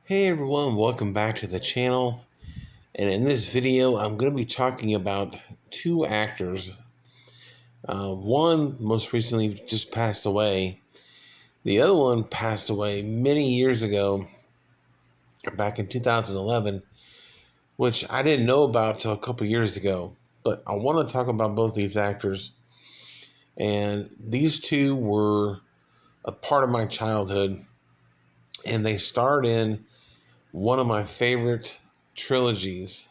Hey everyone, welcome back to the channel. And in this video, I'm going to be talking about two actors. One most recently just passed away. The other one passed away many years ago, back in 2011, which I didn't know about till a couple years ago. But I want to talk about both these actors. And these two were a part of my childhood. And they starred in one of my favorite trilogies,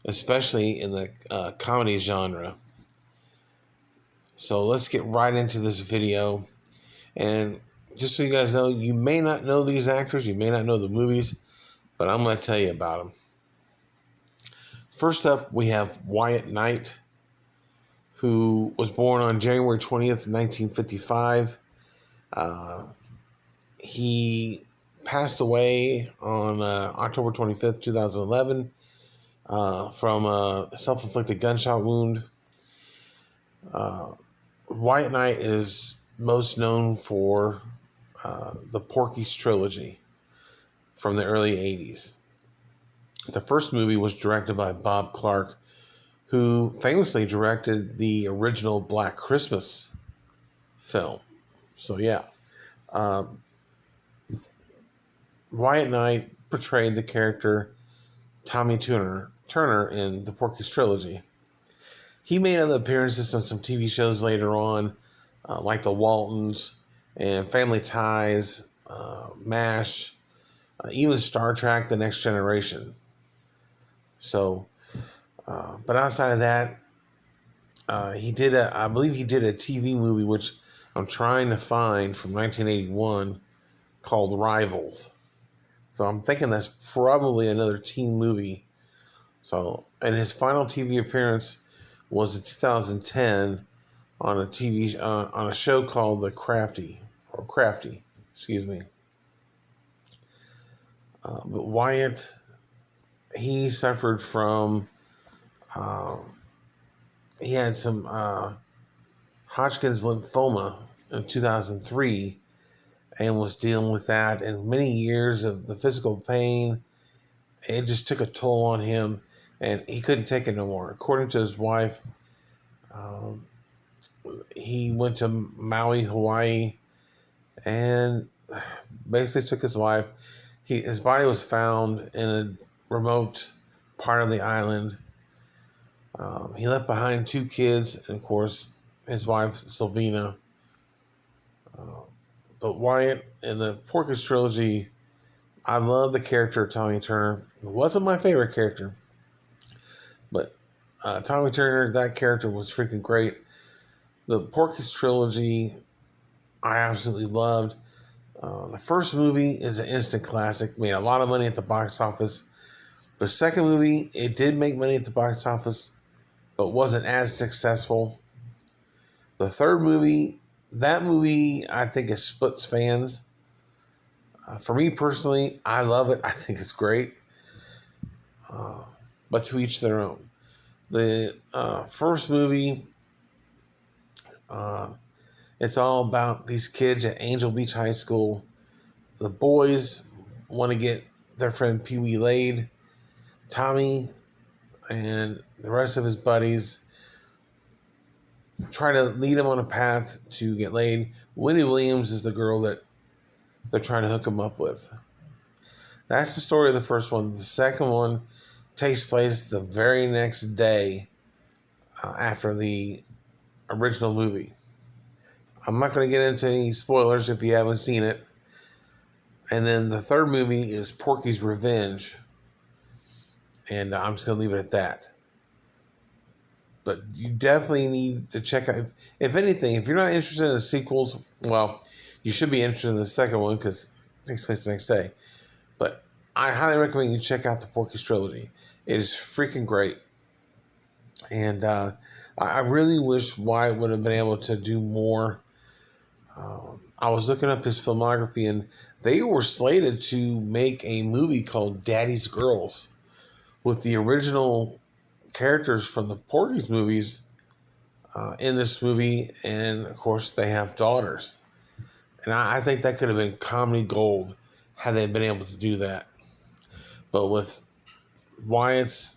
especially in the comedy genre. So let's get right into this video. And just so you guys know, you may not know these actors, you may not know the movies, but I'm going to tell you about them. First up, we have Wyatt Knight, who was born on January 20th, 1955. He passed away on October 25th, 2011, from a self-inflicted gunshot wound. Wyatt Knight is most known for the Porky's Trilogy from the early 80s. The first movie was directed by Bob Clark, who famously directed the original Black Christmas film. So, yeah. Wyatt Knight portrayed the character Tommy Turner in the Porky's Trilogy. He made other appearances on some TV shows later on, like The Waltons and Family Ties, MASH, even Star Trek: The Next Generation. So, but outside of that, I believe he did a TV movie, which I'm trying to find, from 1981, called Rivals. So I'm thinking that's probably another teen movie. So, and his final TV appearance was in 2010 on on a show called Crafty, excuse me. But Wyatt, he suffered from, he had some Hodgkin's lymphoma in 2003 and was dealing with that, and many years of the physical pain. It just took a toll on him, and he couldn't take it no more. According to his wife, he went to Maui, Hawaii, and basically took his life. His body was found in a remote part of the island. He left behind two kids, and of course, his wife, Sylvina. But Wyatt, in the Porky's Trilogy, I love the character of Tommy Turner. It wasn't my favorite character, but Tommy Turner, that character was freaking great. The Porky's Trilogy, I absolutely loved. The first movie is an instant classic, made a lot of money at the box office. The second movie, it did make money at the box office, but wasn't as successful. The third movie, that movie, I think it splits fans. For me personally, I love it. I think it's great. But to each their own. The first movie, it's all about these kids at Angel Beach High School. The boys want to get their friend Pee Wee laid. Tommy and the rest of his buddies try to lead him on a path to get laid. Wendy Williams is the girl that they're trying to hook him up with. That's the story of the first one. The second one takes place the very next day after the original movie. I'm not going to get into any spoilers if you haven't seen it. And then the third movie is Porky's Revenge. And I'm just going to leave it at that. But you definitely need to check out. If anything, if you're not interested in the sequels, well, you should be interested in the second one because it takes place the next day. But I highly recommend you check out the Porky's Trilogy. It is freaking great. And I really wish Wyatt would have been able to do more. I was looking up his filmography, and they were slated to make a movie called Daddy's Girls with the original characters from the Porky's movies in this movie, and of course they have daughters. And I think that could have been comedy gold had they been able to do that. But with Wyatt's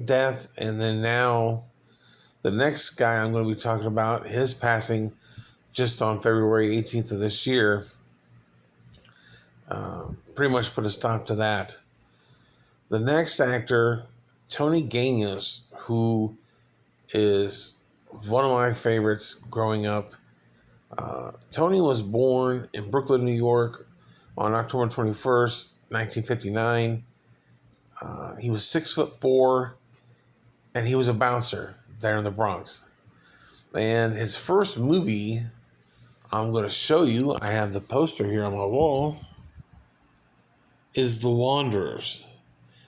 death, and then now the next guy I'm going to be talking about, his passing just on February 18th of this year, pretty much put a stop to that. The next actor, Tony Ganios, who is one of my favorites growing up. Tony was born in Brooklyn, New York on October 21st, 1959. He was 6'4", and he was a bouncer there in the Bronx. And his first movie, I'm going to show you, I have the poster here on my wall, is The Wanderers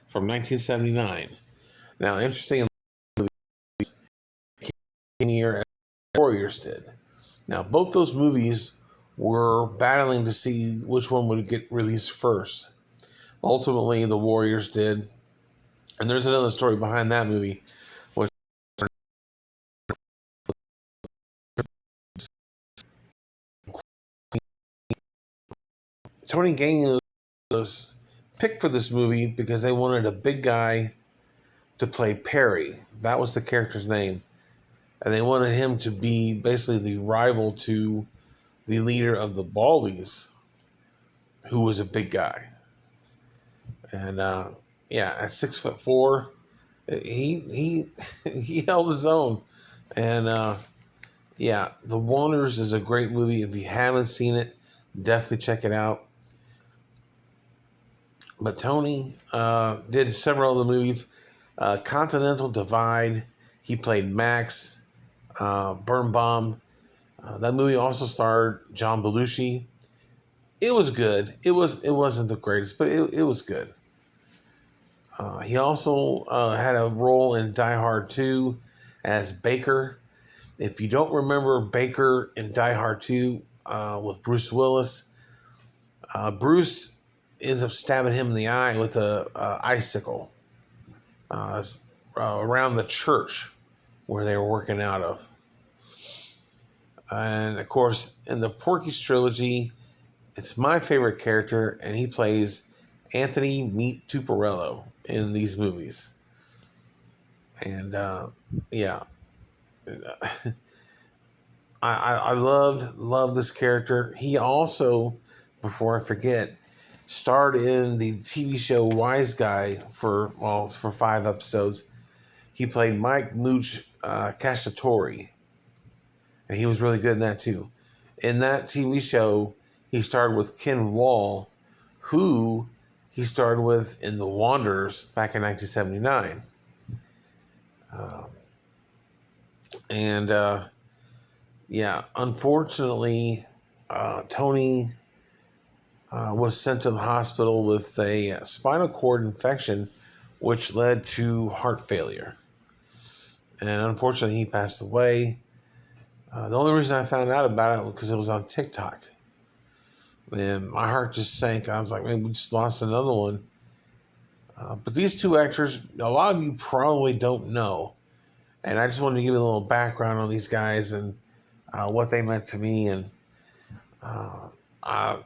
from 1979. Now, interesting, year as Warriors did. Now, both those movies were battling to see which one would get released first. Ultimately, the Warriors did. And there's another story behind that movie, which Tony Ganios was picked for this movie because they wanted a big guy to play Perry. That was the character's name. And they wanted him to be basically the rival to the leader of the Baldies, who was a big guy. And at 6'4", he he held his own. And The Wanderers is a great movie. If you haven't seen it, definitely check it out. But Tony did several other movies. Continental Divide, he played Max. Birnbaum. That movie also starred John Belushi. It was good. It wasn't the greatest, but it was good. He also had a role in Die Hard 2 as Baker. If you don't remember Baker in Die Hard 2 with Bruce Willis, Bruce ends up stabbing him in the eye with a icicle around the church where they were working out of. And of course, in the Porky's trilogy, it's my favorite character, and he plays Anthony Meat Tuparello in these movies. And I loved this character. He also, before I forget, starred in the TV show Wise Guy for 5 episodes. He played Mike Mooch Cacciatore, and he was really good in that too. In that TV show, he starred with Ken Wall, who he starred with in The Wanderers back in 1979. Unfortunately, Tony was sent to the hospital with a spinal cord infection, which led to heart failure. And unfortunately, he passed away. The only reason I found out about it was because it was on TikTok. And my heart just sank. I was like, man, we just lost another one. But these two actors, a lot of you probably don't know. And I just wanted to give you a little background on these guys and what they meant to me. And I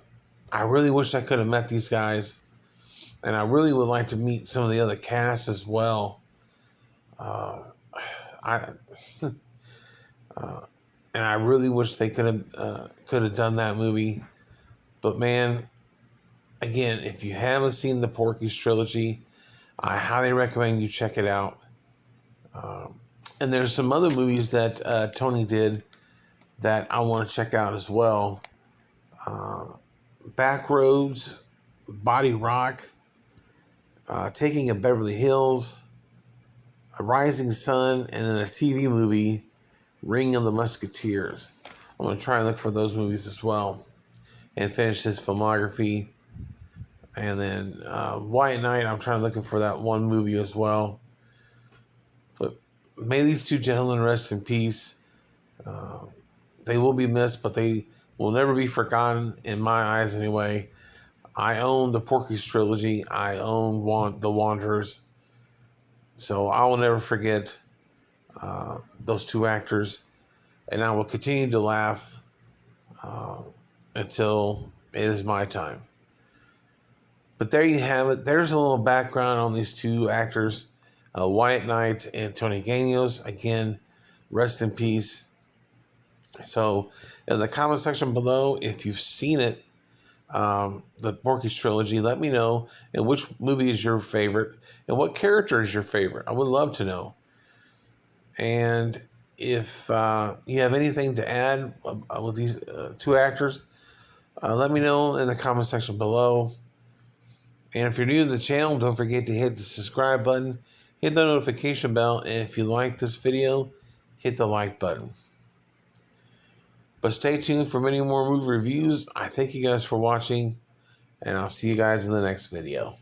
really wish I could have met these guys. And I really would like to meet some of the other cast as well. And I really wish they could have done that movie. But man, again, if you haven't seen the Porky's trilogy, I highly recommend you check it out. And there's some other movies that Tony did that I want to check out as well. Backroads, Body Rock, Taking of Beverly Hills, A Rising Sun, and then a TV movie, Ring of the Musketeers. I'm going to try and look for those movies as well and finish his filmography. And then White Knight, I'm trying to look for that one movie as well. But may these two gentlemen rest in peace. They will be missed, but they will never be forgotten in my eyes anyway. I own the Porky's trilogy. I own The Wanderers. So I will never forget those two actors. And I will continue to laugh until It is my time. But there you have it. There's a little background on these two actors, Wyatt Knight and Tony Ganios. Again, rest in peace. So, in the comment section below, if you've seen it, the Porky's Trilogy, let me know. And which movie is your favorite? And what character is your favorite? I would love to know. And if you have anything to add with these two actors, let me know in the comment section below. And if you're new to the channel, don't forget to hit the subscribe button, hit the notification bell, and if you like this video, hit the like button. But stay tuned for many more movie reviews. I thank you guys for watching, and I'll see you guys in the next video.